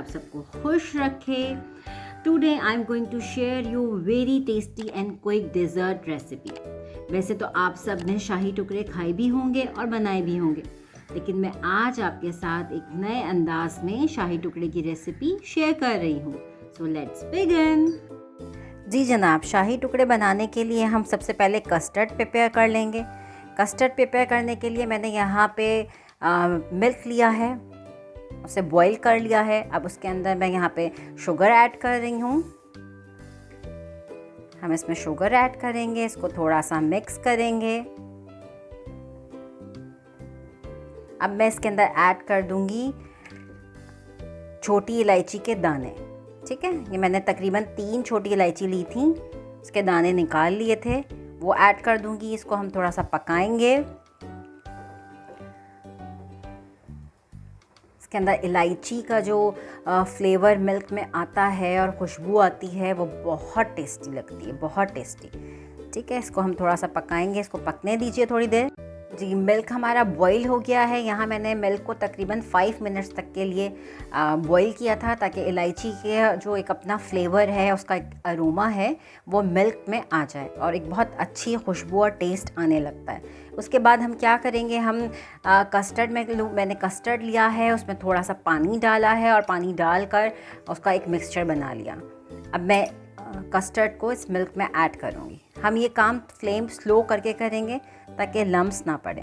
आप सबको खुश रखे। Today I am going to share you very tasty and quick dessert recipe. वैसे तो आप सब ने शाही टुकड़े खाए भी होंगे और बनाए भी होंगे, लेकिन मैं आज आपके साथ एक नए अंदाज में शाही टुकड़े की रेसिपी शेयर कर रही हूँ। So let's begin. जी जनाब, शाही टुकड़े बनाने के लिए हम सबसे पहले कस्टर्ड प्रिपेयर कर लेंगे। कस्टर्ड प्रिपेयर करने के लिए मैंने यहाँ पे मिल्क लिया है, उसे बॉईल कर लिया है। अब उसके अंदर मैं यहाँ पे शुगर ऐड कर रही हूँ। हम इसमें शुगर ऐड करेंगे, इसको थोड़ा सा मिक्स करेंगे। अब मैं इसके अंदर ऐड कर दूंगी छोटी इलायची के दाने। ठीक है, ये मैंने तकरीबन 3 छोटी इलायची ली थी, इसके दाने निकाल लिए थे, वो ऐड कर दूंगी। इसको हम थोड़ा सा पकाएंगे। इसके अंदर इलायची का जो फ्लेवर मिल्क में आता है और खुशबू आती है, वो बहुत टेस्टी लगती है, बहुत टेस्टी। ठीक है, इसको हम थोड़ा सा पकाएंगे, इसको पकने दीजिए थोड़ी देर। जी, मिल्क हमारा बॉईल हो गया है। यहाँ मैंने मिल्क को तकरीबन 5 मिनट्स तक के लिए बॉईल किया था, ताकि इलायची के जो एक अपना फ्लेवर है, उसका एक अरोमा है, वो मिल्क में आ जाए और एक बहुत अच्छी खुशबू और टेस्ट आने लगता है। उसके बाद हम क्या करेंगे, हम कस्टर्ड में मैंने कस्टर्ड लिया है, उसमें थोड़ा सा पानी डाला है और पानी डालकर उसका एक मिक्सचर बना लिया। अब मैं कस्टर्ड को इस मिल्क में ऐड करूँगी। हम ये काम फ्लेम स्लो करके करेंगे ताकि लम्स ना पड़े।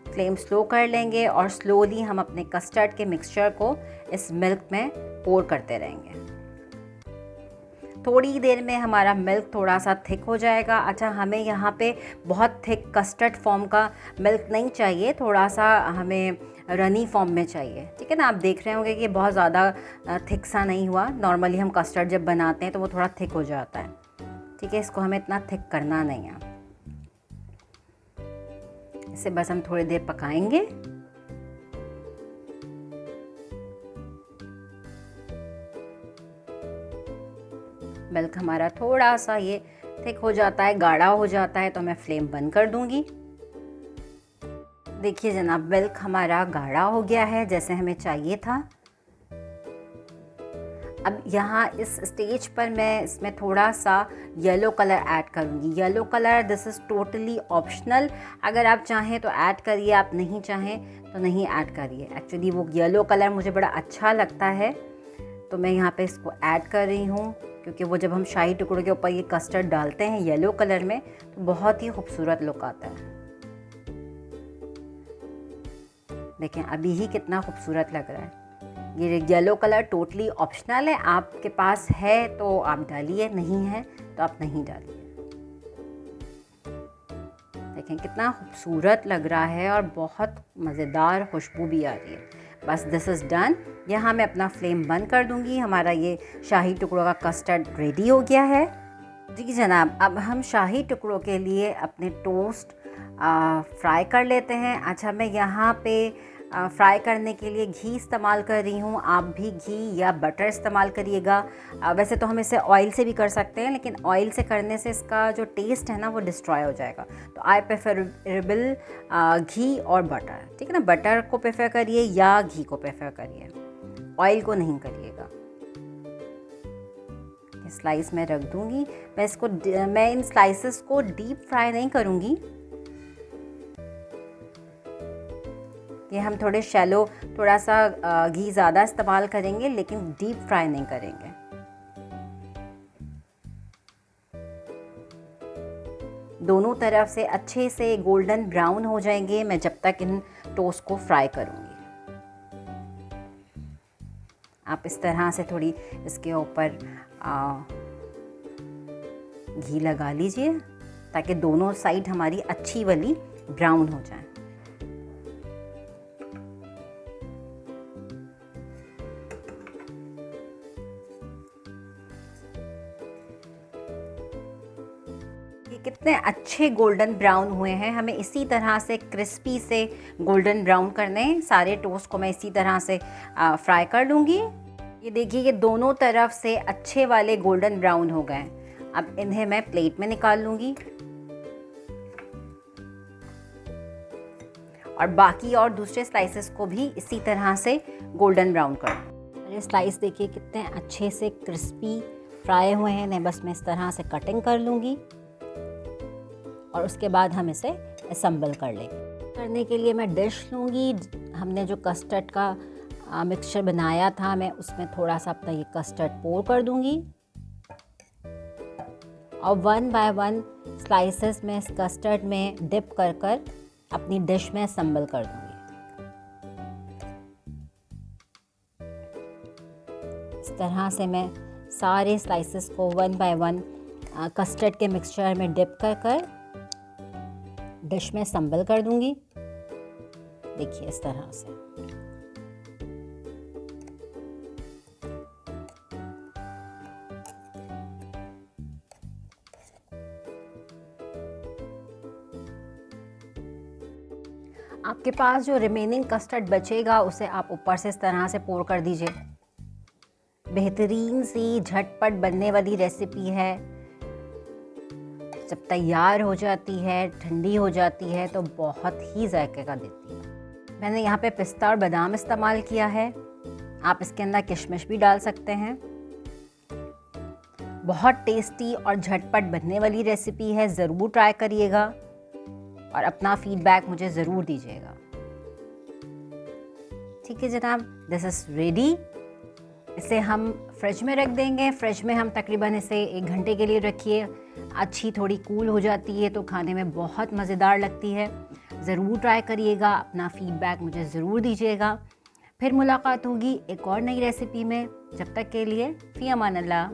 फ्लेम स्लो कर लेंगे और स्लोली हम अपने कस्टर्ड के मिक्सचर को इस मिल्क में पोर करते रहेंगे। थोड़ी देर में हमारा मिल्क थोड़ा सा थिक हो जाएगा। अच्छा, हमें यहाँ पे बहुत थिक कस्टर्ड फॉर्म का मिल्क नहीं चाहिए, थोड़ा सा हमें रनी फॉर्म में चाहिए। ठीक है ना, आप देख रहे होंगे कि बहुत ज़्यादा थिक सा नहीं हुआ। नॉर्मली हम कस्टर्ड जब बनाते हैं तो वो थोड़ा थिक हो जाता है। ठीक है, इसको हमें इतना थिक करना नहीं है, इसे बस हम थोड़ी देर पकाएंगे। मिल्क हमारा थोड़ा सा ये थिक हो जाता है, गाढ़ा हो जाता है, तो मैं फ्लेम बंद कर दूंगी। देखिए जनाब, मिल्क हमारा गाढ़ा हो गया है, जैसे हमें चाहिए था। अब यहाँ इस स्टेज पर मैं इसमें थोड़ा सा येलो कलर ऐड करूँगी। Yellow colour this is totally optional, अगर आप चाहें तो ऐड करिए, आप नहीं चाहें तो नहीं ऐड करिए। एक्चुअली वो येलो कलर मुझे बड़ा अच्छा लगता है, तो मैं यहाँ पे इसको ऐड कर रही हूँ, क्योंकि वो जब हम शाही टुकड़ों के ऊपर ये कस्टर्ड डालते हैं येलो कलर में, तो बहुत ही खूबसूरत लुक आता है। देखें अभी ही कितना खूबसूरत लग रहा है। ये येलो कलर टोटली ऑप्शनल है, आपके पास है तो आप डालिए, नहीं है तो आप नहीं डालिए। देखें कितना खूबसूरत लग रहा है और बहुत मज़ेदार खुशबू भी आ रही है। बस दिस इज़ डन। यहाँ मैं अपना फ्लेम बंद कर दूँगी। हमारा ये शाही टुकड़ों का कस्टर्ड रेडी हो गया है। जी जनाब, अब हम शाही टुकड़ों के लिए अपने टोस्ट फ्राई कर लेते हैं। अच्छा, मैं यहाँ पे फ्राई करने के लिए घी इस्तेमाल कर रही हूँ। आप भी घी या बटर इस्तेमाल करिएगा। वैसे तो हम इसे ऑयल से भी कर सकते हैं, लेकिन ऑयल से करने से इसका जो टेस्ट है ना, वो डिस्ट्रॉय हो जाएगा। तो आई प्रेफरेबल घी और बटर। ठीक है ना, बटर को प्रेफर करिए या घी को प्रेफर करिए, ऑयल को नहीं करिएगा। स्लाइस में रख दूँगी। मैं इन स्लाइसेस को डीप फ्राई नहीं करूँगी, ये हम थोड़े शैलो, थोड़ा सा घी ज़्यादा इस्तेमाल करेंगे, लेकिन डीप फ्राई नहीं करेंगे। दोनों तरफ से अच्छे से गोल्डन ब्राउन हो जाएंगे मैं जब तक इन टोस्ट को फ्राई करूँगी। आप इस तरह से थोड़ी इसके ऊपर घी लगा लीजिए, ताकि दोनों साइड हमारी अच्छी वाली ब्राउन हो जाए। ये कितने अच्छे गोल्डन ब्राउन हुए हैं। हमें इसी तरह से क्रिस्पी से गोल्डन ब्राउन करने हैं। सारे टोस्ट को मैं इसी तरह से फ्राई कर लूँगी। ये देखिए, ये दोनों तरफ से अच्छे वाले गोल्डन ब्राउन हो गए। अब इन्हें मैं प्लेट में निकाल लूँगी और बाकी और दूसरे स्लाइसेस को भी इसी तरह से गोल्डन ब्राउन कर दूँ। ये स्लाइस देखिए कितने अच्छे से क्रिस्पी फ्राई हुए हैं। मैं बस इस तरह से कटिंग कर लूँगी और उसके बाद हम इसे असम्बल कर लेंगे। करने के लिए मैं डिश लूँगी। हमने जो कस्टर्ड का मिक्सचर बनाया था, मैं उसमें थोड़ा सा अपना ये कस्टर्ड पोर कर दूँगी और 1 बाय 1 स्लाइसेस में इस कस्टर्ड में डिप कर कर अपनी डिश में असम्बल कर दूँगी। इस तरह से मैं सारे स्लाइसेस को 1 बाय 1 कस्टर्ड के मिक्सचर में डिप कर कर डिश में असम्बल कर दूँगी। देखिए इस तरह से। आपके पास जो रिमेनिंग कस्टर्ड बचेगा उसे आप ऊपर से इस तरह से पोर कर दीजिए। बेहतरीन सी झटपट बनने वाली रेसिपी है। जब तैयार हो जाती है, ठंडी हो जाती है तो बहुत ही जायके का देती है। मैंने यहाँ पे पिस्ता और बादाम इस्तेमाल किया है। आप इसके अंदर किशमिश भी डाल सकते हैं। बहुत टेस्टी और झटपट बनने वाली रेसिपी है, ज़रूर ट्राई करिएगा और अपना फीडबैक मुझे ज़रूर दीजिएगा। ठीक है जनाब, दिस इज़ रेडी। इसे हम फ्रिज में रख देंगे। फ्रिज में हम तकरीबन इसे 1 घंटे के लिए रखिए। अच्छी थोड़ी कूल हो जाती है तो खाने में बहुत मज़ेदार लगती है। ज़रूर ट्राई करिएगा, अपना फीडबैक मुझे ज़रूर दीजिएगा। फिर मुलाकात होगी एक और नई रेसिपी में। जब तक के लिए फ़ी अमान अल्लाह।